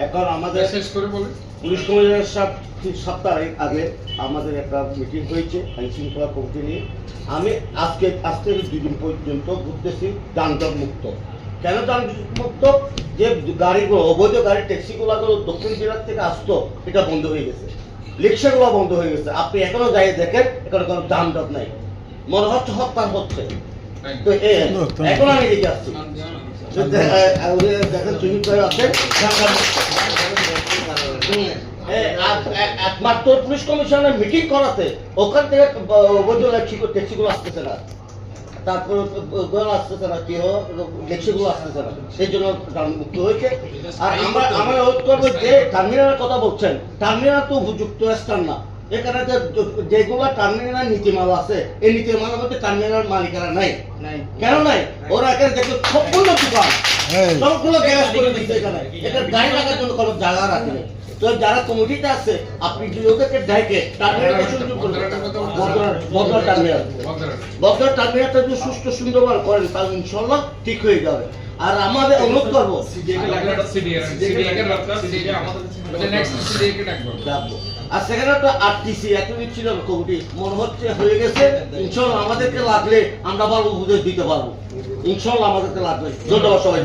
এখন আমাদের শেষ করে বলে পুলিশ কমিশনারের সপ্তাহ আগে আমাদের একটা মিটিং হয়েছে আইন শৃঙ্খলা কমিটি নিয়ে। আমি আজকে 2 দিন পর্যন্ত ঘুরতেছি যানজট মুক্ত। কেন যানজট মুক্ত? যে গাড়িগুলো অবৈধ গাড়ি ট্যাক্সিগুলো দক্ষিণ জেলার থেকে আসতো, এটা বন্ধ হয়ে গেছে। রিক্সাগুলো বন্ধ হয়ে গেছে। আপনি এখনো যাই দেখেন, এখানে কোনো যানজট নাই, মনে হচ্ছে হত্যা হচ্ছে। তো এখন আমি দেখে আসছি, দেখেন সুনীল ভাই আছেন, একমাত্র পুলিশ কমিশনের মিটিং করাতে ওখান থেকে অবৈধ ট্যাক্সিগুলো আসতেছে না, তারপর আসতেছে না, কি ট্যাক্সিগুলো আসতেছে না, সেই জন্য মুক্ত হয়েছে। আর আমরা অনুরোধ করবো যে টার্মিনালের কথা বলছেন, টার্মিনাল তো উপযুক্ত স্থান না। এখানে যেগুলো টার্মিনাল নীতিমালা আছে, এই নীতিমালার মধ্যে টার্মিনাল মালিকারা নাই। কেন নাই? ওরা এখানে দেখো সম্পূর্ণ দোকান, সবগুলো গ্যাস করে দিচ্ছে। এখানে এটা গাড়ি রাখার জন্য কোনো জায়গা রাখেনি। তো যারা কমিটিতে আছে, আপনি ওদেরকে ডাইকে টার্মিনালকে সুন্দর করবেন, বদলা টার্মিনালটা যদি সুস্থ সুন্দরভাবে করেন, তাহলে ইনশাল্লাহ ঠিক হয়ে যাবে। আর আমাদের অনুরোধ করবো, আর সেখানে তো আরটিসি এতদিন ছিল কমিটি, মনে হচ্ছে হয়ে গেছে। ইনশাল্লাহ আমাদেরকে লাগলে আমরা ভালো উপদেশ দিতে পারবো, ইনশাল্লাহ আমাদেরকে লাগবে। ধন্যবাদ সবাই।